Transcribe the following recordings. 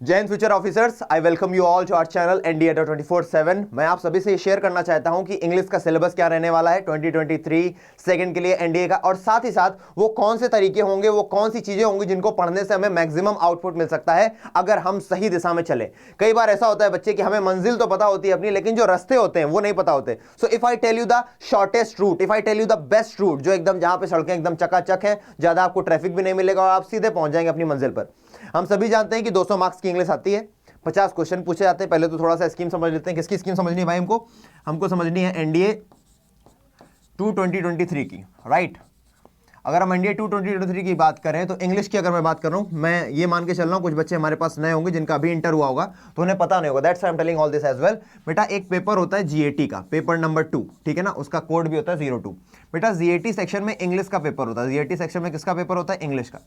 Jain future officers, I welcome you all to our channel NDA 24/7। मैं आप सभी से शेयर करना चाहता हूं कि इंग्लिश का सिलेबस क्या रहने वाला है 2023 सेकंड के लिए एनडीए का, और साथ ही साथ वो कौन से तरीके होंगे, वो कौन सी चीजें होंगी जिनको पढ़ने से हमें मैक्सिमम आउटपुट मिल सकता है अगर हम सही दिशा में चले। कई बार ऐसा होता है बच्चे कि हमें मंजिल तो पता होती है अपनी, लेकिन जो रास्ते होते हैं वो नहीं पता होते। So if I tell you the shortest route, if I tell you the best route, जो एकदम जहां पे सड़कें एकदम चकाचक है, ज्यादा आपको ट्रैफिक भी नहीं मिलेगा और आप सीधे पहुंच जाएंगे अपनी मंजिल पर। हम सभी जानते हैं कि 200 मार्क्स की इंग्लिश आती है, 50 क्वेश्चन पूछे जाते हैं। पहले तो थोड़ा सा स्कीम समझ लेते हैं। किसकी स्कीम समझनी है भाई? हमको समझनी है एनडीए 2 2023 की, राइट। अगर हम एनडीए 2 2023 की बात करें तो इंग्लिश की अगर मैं बात कर रहा हूं, मैं ये मान के चल रहा हूं कुछ बच्चे हमारे पास नए होंगे जिनका अभी इंटर हुआ होगा तो उन्हें पता नहीं होगा। That's I am telling all this as well. बेटा एक पेपर होता है जीएटी का, पेपर नंबर 2, ठीक है ना, उसका कोड भी होता है 02। बेटा जीएटी सेक्शन में इंग्लिश का पेपर होता है। जीएटी सेक्शन में किसका पेपर होता है? इंग्लिश का।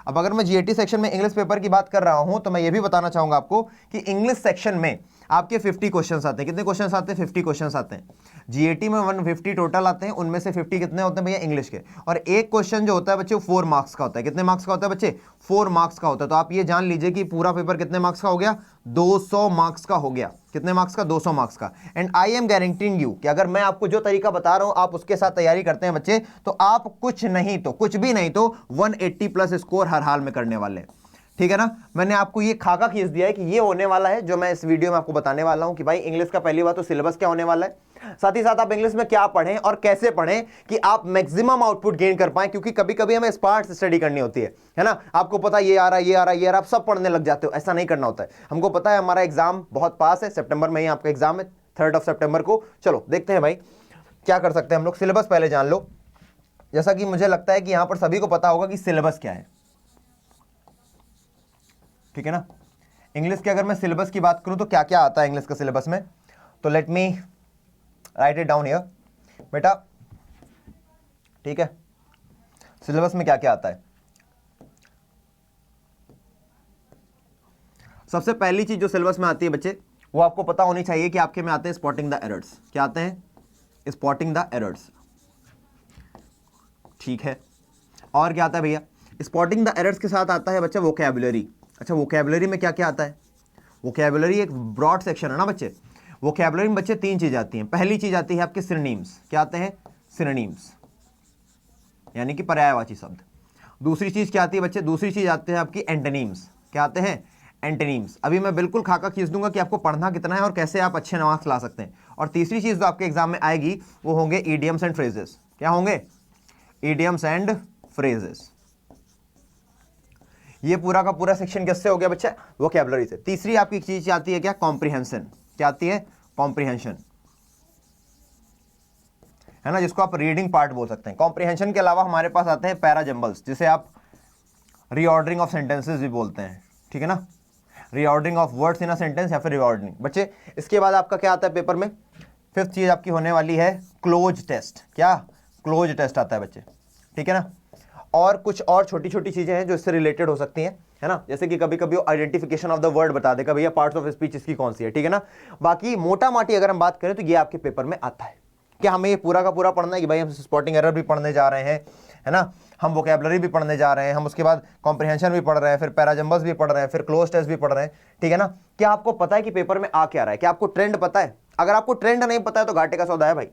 अब अगर मैं जीएटी सेक्शन में इंग्लिश पेपर की बात कर रहा हूं तो मैं ये भी बताना चाहूंगा आपको कि इंग्लिश सेक्शन में आपके 50 क्वेश्चंस आते हैं। कितने क्वेश्चंस आते हैं? 50 क्वेश्चंस आते हैं। जीएटी में 150 टोटल आते हैं, उनमें से 50 कितने होते हैं भैया? इंग्लिश के। और एक क्वेश्चन जो होता है बच्चे 4 मार्क्स का होता है। कितने मार्क्स का होता है बच्चे? 4 मार्क्स का होता है। तो आप ये जान लीजिए कि पूरा पेपर कितने मार्क्स का हो गया? 200 मार्क्स का हो गया। कितने मार्क्स का? 200 मार्क्स का। And I am guaranteeing you कि अगर मैं आपको जो तरीका बता रहा हूं आप उसके साथ तैयारी करते हैं बच्चे, तो आप कुछ नहीं तो कुछ भी नहीं तो 180 प्लस स्कोर हर हाल में करने वाले हैं, ठीक है ना। मैंने आपको ये खाका खींच दिया है कि ये होने वाला है जो मैं इस वीडियो में आपको बताने वाला हूं कि भाई इंग्लिश का पहली बात तो सिलेबस क्या होने वाला है, साथ ही साथ आप इंग्लिश में क्या पढ़ें और कैसे पढ़ें कि आप मैक्सिमम आउटपुट गेन कर पाएं। क्योंकि कभी कभी हमें स्पार्ट स्टडी करनी होती है ना। आपको पता ये आ रहा है, ये आ रहा है, ये आ रहा है, आप सब पढ़ने लग जाते हो। ऐसा नहीं करना होता है। हमको पता है हमारा एग्जाम बहुत पास है, सितंबर में ही आपका एग्जाम है, 3 सितंबर को। चलो देखते हैं भाई क्या कर सकते हैं हम लोग। सिलेबस पहले जान लो, जैसा कि मुझे लगता है कि यहां पर सभी को पता होगा कि सिलेबस क्या है, ठीक है ना। इंग्लिश के अगर मैं सिलेबस की बात करूं तो क्या क्या आता है इंग्लिश के सिलेबस में, तो let me right it down here बेटा, ठीक है। सिलेबस में क्या क्या आता है? सबसे पहली चीज जो सिलेबस में आती है बच्चे, वो आपको पता होनी चाहिए कि आपके में आते हैं स्पॉटिंग द एरर्स। क्या आते हैं? स्पॉटिंग द एरर्स, ठीक है। और क्या आता है भैया? स्पॉटिंग द एरर्स के साथ आता है बच्चा वोकैबुलरी। अच्छा, वोकैबुलरी में क्या क्या आता है? वोकैबुलरी एक ब्रॉड सेक्शन है ना बच्चे। वोकैबुलरी में बच्चे 3 चीज आती हैं। पहली चीज आती है आपके सिनोनिम्स। क्या आते हैं? सिनोनिम्स, यानी कि पर्यायवाची शब्द। दूसरी चीज क्या आती है बच्चे? दूसरी चीज आती है आपकी एंटोनिम्स। क्या आते हैं? एंटोनिम्स। अभी मैं बिल्कुल खाका खींच दूंगा कि आपको पढ़ना कितना है और कैसे आप अच्छे मार्क्स ला सकते हैं। और तीसरी चीज जो आपके एग्जाम में आएगी वो होंगे इडियम्स एंड फ्रेजेस। क्या होंगे? Idioms and phrases. ये पूरा का पूरा सेक्शन किससे हो गया बच्चा? वोकैबुलरी से। तीसरी आपकी चीज आती है क्या? कॉम्प्रिहेंशन। क्या आती है? कॉम्प्रिहेंशन, है ना, जिसको आप रीडिंग पार्ट बोल सकते हैं। कॉम्प्रिहेंशन के अलावा हमारे पास आते हैं पैराजम्बल्स, जिसे आप रीऑर्डरिंग ऑफ सेंटेंसेस भी बोलते हैं, ठीक है ना। Reordering of words in a sentence या फिर रीऑर्डरिंग बच्चे। इसके बाद आपका क्या आता है पेपर में? 5th चीज आपकी होने वाली है क्लोज टेस्ट। क्या? क्लोज टेस्ट आता है बच्चे, ठीक है ना। और कुछ और छोटी छोटी चीजें हैं जो इससे रिलेटेड हो सकती हैं, है ना। जैसे कि कभी कभी आइडेंटिफिकेशन ऑफ द वर्ड बता देगा भैया पार्ट्स ऑफ स्पीच इसकी कौन सी है, ठीक है ना। बाकी मोटा माटी अगर हम बात करें तो ये आपके पेपर में आता है। क्या हमें ये पूरा का पूरा पढ़ना है कि भाई हम स्पॉटिंग एरर भी पढ़ने जा रहे हैं, है ना, हम वोकैबुलरी भी पढ़ने जा रहे हैं, हम उसके बाद कॉम्प्रिहेंशन भी पढ़ रहे हैं, फिर पैराजम्बल्स भी पढ़ रहे हैं, फिर क्लोज टेस्ट भी पढ़ रहे हैं, ठीक है ना। क्या आपको पता है कि पेपर में आ क्या रहा है? क्या आपको ट्रेंड पता है? अगर आपको ट्रेंड नहीं पता है तो घाटे का सौदा है भाई।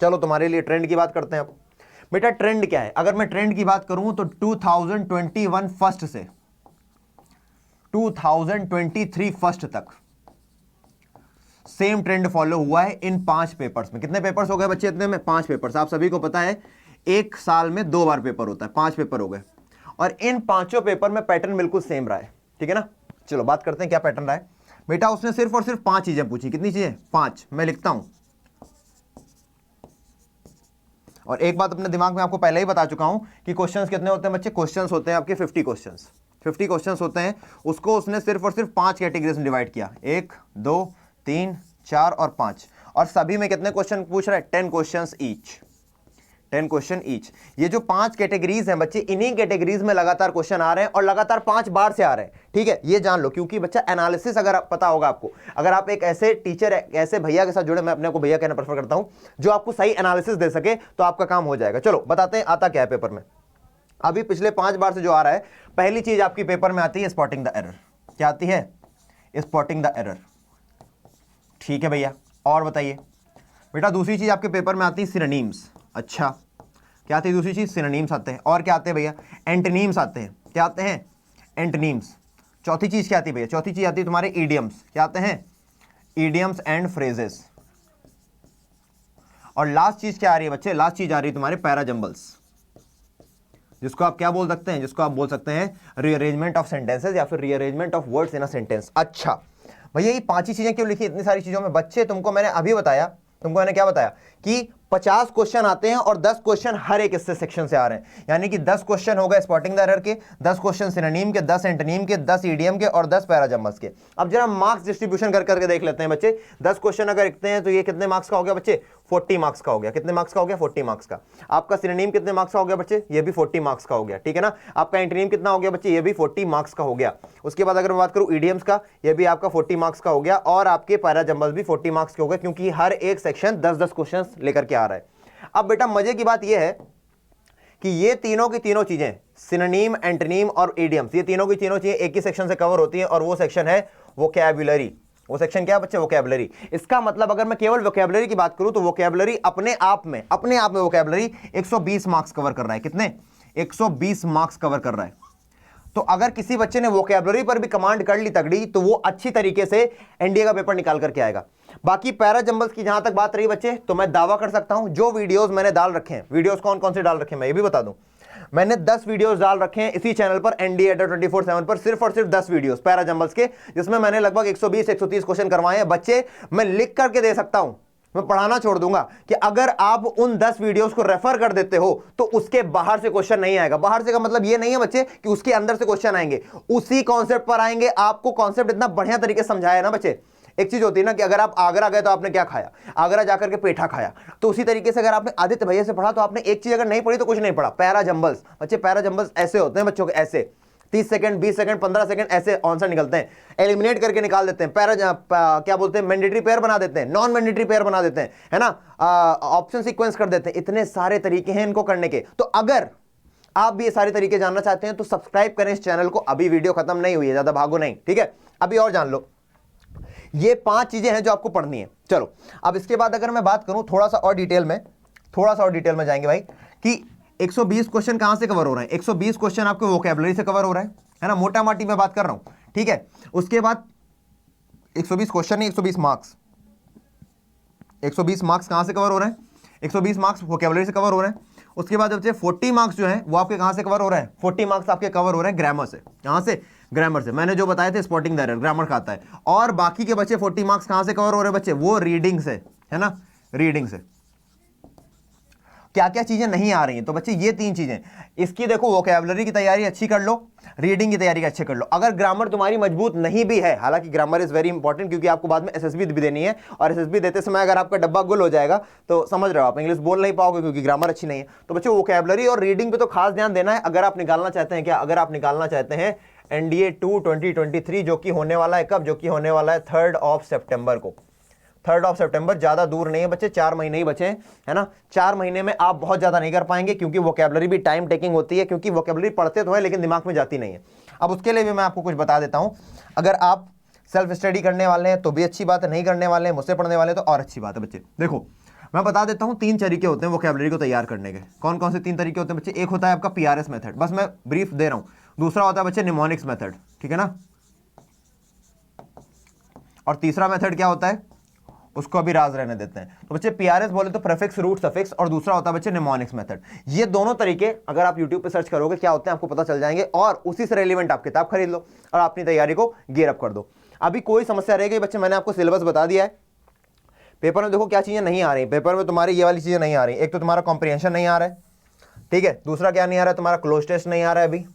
चलो तुम्हारे लिए ट्रेंड की बात करते हैं अब। बेटा ट्रेंड क्या है? अगर मैं ट्रेंड की बात करूं तो 2021 फर्स्ट से 2023 फर्स्ट तक सेम ट्रेंड फॉलो हुआ है इन 5 पेपर्स में। कितने पेपर्स हो गए बच्चे? इतने में 5 पेपर्स। आप सभी को पता है एक साल में 2 बार पेपर होता है, 5 पेपर हो गए। और इन 5 पेपर में पैटर्न बिल्कुल सेम रहा है, ठीक है ना। चलो बात करते हैं क्या पैटर्न रहा है। बेटा उसने सिर्फ और सिर्फ 5 चीजें पूछी। कितनी चीजें? 5। मैं लिखता हूं, और एक बात अपने दिमाग में आपको पहले ही बता चुका हूं कि क्वेश्चंस कितने होते हैं बच्चे? क्वेश्चंस होते हैं आपके 50 क्वेश्चंस। 50 क्वेश्चंस होते हैं। उसको उसने सिर्फ और सिर्फ 5 कैटेगरीज में डिवाइड किया, 1 2 3 4 और 5। और सभी में कितने क्वेश्चन पूछ रहा है? 10 क्वेश्चंस ईच। 10 question each. ये जो 5 कैटेगरीज हैं बच्चे, इन्हीं कैटेगरीज में लगातार क्वेश्चन आ रहे हैं और लगातार 5 बार से आ रहे हैं, ठीक है। ये जान लो, क्योंकि बच्चा एनालिसिस अगर पता होगा आपको, अगर आप एक ऐसे टीचर ऐसे भैया के साथ जुड़े, मैं अपने को भैया कहना प्रेफर करता हूं, जो आपको सही एनालिसिस दे सके, तो आपका काम हो जाएगा। चलो बताते हैं आता क्या है पेपर में। अभी पिछले 5 बार से जो आ रहा है, पहली चीज आपकी पेपर में आती है स्पॉटिंग द एरर। क्या आती है? Spotting the error. ठीक है भैया, और बताइए बेटा। दूसरी चीज आपके पेपर में आती है सिनोनिम्स। अच्छा, क्या आती है दूसरी चीज? सिनोनिम्स आते हैं। और क्या आते हैं भैया? एंटोनिम्स आते हैं। क्या आते हैं? एंटोनिम्स। चौथी चीज क्या आती है भैया? चौथी चीज आती है तुम्हारे ईडियम्स। क्या आते हैं? Idioms and phrases. और लास्ट चीज क्या आ रही है बच्चे? लास्ट चीज आ रही है तुम्हारे पैराजम्बल्स, जिसको आप क्या बोल सकते हैं? जिसको आप बोल सकते हैं रीअरेंजमेंट ऑफ सेंटेंसेस या फिर rearrangement of words in a sentence. अच्छा भैया, ये 5 ही चीजें क्यों लिखी इतनी सारी चीजों में? बच्चे तुमको मैंने अभी बताया, तुमको मैंने क्या बताया कि 50 क्वेश्चन आते हैं और 10 क्वेश्चन हर एक इससे सेक्शन से आ रहे हैं। यानी कि 10 क्वेश्चन हो गए स्पॉटिंग द एरर के, 10 क्वेश्चन सिनोनिम के, 10 एंटोनिम के, 10 ईडियम के और 10 पैराजम्बल्स के। अब जरा मार्क्स डिस्ट्रीब्यूशन कर करके देख लेते हैं बच्चे। 10 क्वेश्चन अगर लिखते हैं तो ये कितने मार्क्स का हो गया बच्चे? 40 मार्क्स का हो गया। कितने मार्क्स का हो गया? 40 मार्क्स का। आपका सिनोनिम कितने मार्क्स का हो गया बच्चे? ये भी 40 मार्क्स का हो गया। ठीक है ना। आपका एंटोनिम कितना हो गया बच्चे? ये भी 40 मार्क्स का हो गया। उसके बाद अगर मैं बात करूं ईडियम्स का, ये भी आपका 40 मार्क्स का हो गया। और आपके पैराजम्बल्स भी 40 मार्क्स के हो गए, क्योंकि हर एक सेक्शन 10-10 क्वेश्चन लेकर के आ रहा है। अब बेटा मजे की बात यह है कि ये तीनों की तीनों चीजें, सिनोनिम, एंटोनिम और ईडियम्स, ये तीनों की तीनों चीजें एक ही सेक्शन से कवर होती हैं, और वो सेक्शन है वोकैबुलरी। वो सेक्शन क्या है बच्चे? वोकैबुलरी। इसका मतलब अगर मैं केवल वोकैबुलरी की बात करूं तो वोकैबुलरी अपने आप में वोकैबुलरी 120 मार्क्स कवर कर रहा है। कितने? 120 मार्क्स कवर कर रहा है। तो अगर किसी बच्चे ने वोकैबुलरी पर भी कमांड कर ली तगड़ी, तो वो अच्छी तरीके से एनडीए का पेपर निकाल करके आएगा। बाकी पैराजम्बल्स की जहां तक बात रही बच्चे, तो मैं दावा कर सकता हूं जो वीडियोस मैंने डाल रखे हैं, वीडियोस कौन कौन से डाल रखे हैं मैं ये भी बता दूं। मैंने 10 वीडियोस डाल रखे हैं इसी चैनल पर, एनडीए 24/7 पर, सिर्फ और सिर्फ 10 वीडियोस पैराजम्बल्स के, जिसमें मैंने लगभग 120-130 क्वेश्चन करवाए हैं। बच्चे मैं लिख करके दे सकता हूं, मैं पढ़ाना छोड़ दूंगा कि अगर आप उन 10 वीडियोस को रेफर कर देते हो तो उसके बाहर से क्वेश्चन नहीं आएगा। बाहर से का मतलब ये नहीं है बच्चे कि उसके अंदर से क्वेश्चन आएंगे, उसी कॉन्सेप्ट पर आएंगे। आपको कॉन्सेप्ट इतना बढ़िया तरीके से समझाया ना बच्चे। एक चीज होती है ना कि अगर आप आगरा गए तो आपने क्या खाया? आगरा जाकर के पेठा खाया। तो उसी तरीके से अगर आपने आदित्य भैया से पढ़ा तो आपने एक चीज अगर नहीं पढ़ी तो कुछ नहीं पढ़ा। पैराजम्बल्स बच्चे, पैराजम्बल्स ऐसे होते हैं बच्चों के, ऐसे 30 सेकंड, 20 सेकंड, 15 सेकंड ऐसे आंसर निकलते हैं, एलिमिनेट करके निकाल देते हैं। क्या बोलते हैं, मैंडेटरी पेयर बना देते हैं, नॉन मैंडेटरी पेयर बना देते हैं, है ना, ऑप्शन सीक्वेंस कर देते हैं। इतने सारे तरीके हैं इनको करने के। तो अगर आप भी ये सारे तरीके जानना चाहते हैं तो सब्सक्राइब करें इस चैनल को। अभी वीडियो खत्म नहीं हुई है, ज्यादा भागो नहीं, ठीक है। अभी और जान लो, ये 5 चीजें हैं जो आपको पढ़नी है। चलो अब इसके बाद अगर मैं बात करूं थोड़ा सा और डिटेल में जाएंगे भाई, कि 120 क्वेश्चन कहां से कवर हो रहे हैं? 120 क्वेश्चन आपके वोकैबुलरी से कवर हो रहा है ना, मोटा माटी में बात कर रहा हूं, ठीक है। उसके बाद 120 क्वेश्चन नहीं, 120 मार्क्स। 120 मार्क्स कहां से कवर हो रहे हैं? 120 मार्क्स वोकैबुलरी से कवर हो रहे हैं। उसके बाद बच्चे 40 मार्क्स जो हैं वो आपके कहां से कवर हो रहे हैं? 40 मार्क्स आपके कवर हो रहे हैं ग्रामर से। कहां से? ग्रामर से। मैंने जो बताए थे स्पॉटिंग द एरर, ग्रामर का आता है। और बाकी के बच्चे 40 मार्क्स कहां से कवर हो रहे हैं बच्चे? वो रीडिंग से, है ना, रीडिंग से। क्या क्या चीजें नहीं आ रही हैं? तो बच्चे ये 3 चीजें, इसकी देखो वोकैबुलरी की तैयारी अच्छी कर लो, रीडिंग की तैयारी अच्छी कर लो। अगर ग्रामर तुम्हारी मजबूत नहीं भी है, हालांकि ग्रामर इज वेरी इंपॉर्टेंट, क्योंकि आपको बाद में एसएसबी भी देनी है, और एसएसबी देते समय अगर आपका डब्बा गुल हो जाएगा तो समझ रहे हो आप इंग्लिश बोल नहीं पाओगे, क्योंकि ग्रामर अच्छी नहीं है। तो बच्चे वोकैबुलरी और रीडिंग पे तो खास ध्यान देना है। अगर आप निकालना चाहते हैं, क्या अगर आप निकालना चाहते हैं एनडीए 2 2023, जो कि होने वाला है कब? जो कि होने वाला है 3 सितंबर को। 3 सितंबर, ज्यादा दूर नहीं है बच्चे, 4 महीने ही बचे हैं, है ना। 4 महीने में आप बहुत ज्यादा नहीं कर पाएंगे, क्योंकि वोकैबुलरी भी टाइम टेकिंग होती है, क्योंकि वोकैबुलरी पढ़ते तो है लेकिन दिमाग में जाती नहीं है। अब उसके लिए भी मैं आपको कुछ बता देता हूं। अगर आप सेल्फ स्टडी करने वाले हैं तो भी अच्छी बात है, नहीं करने वाले हैं, मुझसे पढ़ने वाले हैं तो और अच्छी बात है बच्चे। देखो मैं बता देता हूं, 3 तरीके होते हैं वोकैबुलरी को तैयार करने के। कौन कौन से 3 तरीके होते हैं बच्चे? एक होता है आपका पीआरएस मेथड, बस मैं ब्रीफ दे रहा हूं। दूसरा होता है बच्चे निमोनिक्स मेथड, ठीक है ना। और तीसरा मेथड क्या होता है, उसको अभी राज रहने देते हैं। तो बच्चे पीआरएस बोले तो प्रीफिक्स, रूट, सफिक्स, और दूसरा होता है बच्चे निमोनिक्स मेथड। ये दोनों तरीके अगर आप यूट्यूब पे सर्च करोगे क्या होते हैं आपको पता चल जाएंगे, और उसी से रेलिवेंट आप किताब खरीद लो और अपनी तैयारी को गियर अप कर दो। अभी कोई समस्या रहेगी बच्चे, मैंने आपको सिलेबस बता दिया है। पेपर में देखो क्या चीजें नहीं आ रही, पेपर में तुम्हारी ये वाली चीजें नहीं आ रही। एक तो तुम्हारा कॉम्प्रिहेंशन नहीं आ रहा है, ठीक है। दूसरा क्या नहीं आ रहा है, तुम्हारा क्लोज टेस्ट नहीं आ रहा है अभी।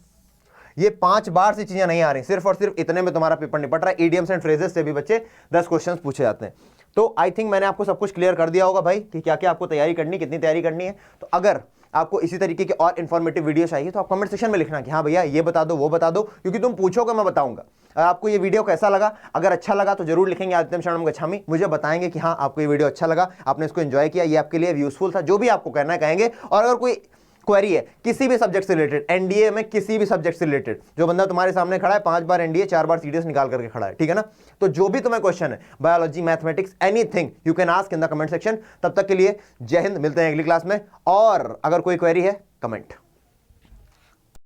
ये 5 बार से चीजें नहीं आ रही, सिर्फ और सिर्फ इतने में तुम्हारा पेपर निपट रहा है। ईडियम्स एंड फ्रेजेस से भी बच्चे 10 क्वेश्चंस पूछे जाते हैं। तो आई थिंक मैंने आपको सब कुछ क्लियर कर दिया होगा भाई, कि क्या क्या आपको तैयारी करनी, कितनी तैयारी करनी है। तो अगर आपको इसी तरीके के और इन्फॉर्मेटिव वीडियो चाहिए तो आप कमेंट सेक्शन में लिखना कि हाँ भैया ये बता दो, वो बता दो, क्योंकि तुम पूछोगे मैं बताऊंगा। और आपको ये वीडियो कैसा लगा, अगर अच्छा लगा तो जरूर लिखेंगे आदित्यम शरणम गच्छामि, मुझे बताएंगे कि हाँ आपको ये वीडियो अच्छा लगा, आपने इसको एंजॉय किया, ये आपके लिए यूजफुल था, जो भी आपको कहना है कहेंगे। और अगर कोई क्वेरी है किसी भी सब्जेक्ट से रिलेटेड, एनडीए में किसी भी सब्जेक्ट से रिलेटेड, जो बंदा तुम्हारे सामने खड़ा है 5 बार एनडीए 4 बार सीडीएस निकाल करके खड़ा है, ठीक है ना, तो जो भी तुम्हें क्वेश्चन है, biology, mathematics, anything you can ask in the comment section. तब तक के लिए जय हिंद, मिलते हैं अगली क्लास में, और अगर कोई क्वेरी है कमेंट।